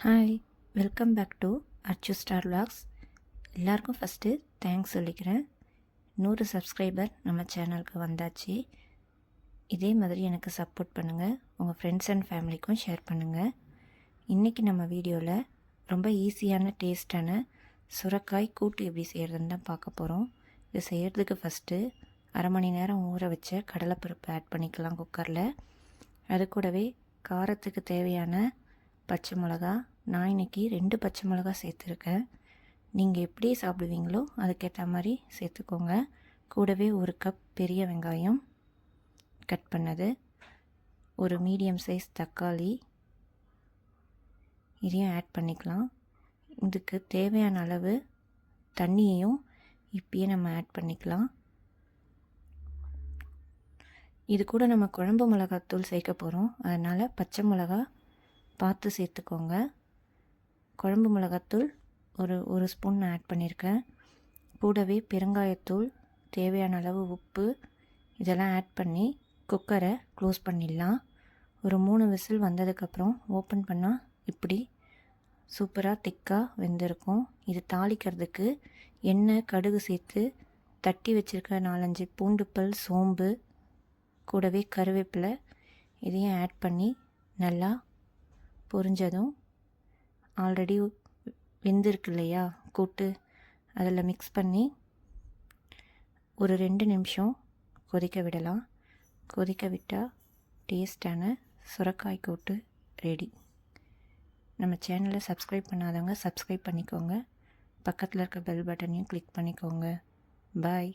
Hi, welcome back to Archu star vlogs. எல்லாருக்கும் first thanks சொல்லிக்கிறேன். 100 subscriber நம்ம சேனலுக்கு வந்தாச்சு. இதே மாதிரி எனக்கு சப்போர்ட் பண்ணுங்கள். உங்கள் ஃப்ரெண்ட்ஸ் அண்ட் ஃபேமிலிக்கும் ஷேர் பண்ணுங்கள். இன்றைக்கி நம்ம வீடியோவில் ரொம்ப ஈஸியான டேஸ்டான சுரைக்காய் கூட்டு எப்படி செய்கிறதுன்னு தான் பார்க்க போகிறோம். இது செய்கிறதுக்கு ஃபஸ்ட்டு அரை மணி நேரம் ஊற வச்ச கடலைப்பருப்பு ஆட் பண்ணிக்கலாம் குக்கரில். அது கூடவே காரத்துக்கு தேவையான பச்சை மிளகா, நான் இன்றைக்கி 2 பச்சை மிளகா சேர்த்துருக்கேன். நீங்கள் எப்படி சாப்பிடுவீங்களோ அதுக்கேற்ற மாதிரி சேர்த்துக்கோங்க. கூடவே 1 கப் பெரிய வெங்காயம் கட் பண்ணது, ஒரு மீடியம் சைஸ் தக்காளி, இதையும் ஆட் பண்ணிக்கலாம். இதுக்கு தேவையான அளவு தண்ணியையும் இப்பயே நம்ம ஆட் பண்ணிக்கலாம். இது கூட நம்ம குழம்பு மிளகாத்தூள் சேர்க்க போகிறோம். அதனால் பச்சை மிளகா பார்த்து சேர்த்துக்கோங்க. குழம்பு மிளகாத்தூள் ஒரு ஸ்பூன் ஆட் பண்ணியிருக்கேன். கூடவே பெருங்காயத்தூள், தேவையான அளவு உப்பு, இதெல்லாம் ஆட் பண்ணி குக்கரை க்ளோஸ் பண்ணிடலாம். ஒரு 3 விசில் வந்ததுக்கப்புறம் ஓப்பன் பண்ணால் இப்படி சூப்பராக திக்காக வெந்திருக்கும். இது தாளிக்கிறதுக்கு எண்ணெய், கடுகு சேர்த்து தட்டி வச்சுருக்க 4-5 பூண்டுப்பல், சோம்பு, கூடவே கருவேப்பிலை இதையும் ஆட் பண்ணி நல்லா பொரிஞ்சதும் ஆல்ரெடி வெந்திருக்கு இல்லையா கூட்டு, அதில் மிக்ஸ் பண்ணி ஒரு 2 நிமிஷம் கொதிக்க விடலாம். கொதிக்க விட்டால் டேஸ்டான சுரைக்காய் கூட்டு ரெடி. நம்ம சேனலை சப்ஸ்கிரைப் பண்ணாதவங்க சப்ஸ்கிரைப் பண்ணிக்கோங்க. பக்கத்தில் இருக்க பெல் பட்டனையும் கிளிக் பண்ணிக்கோங்க. பாய்.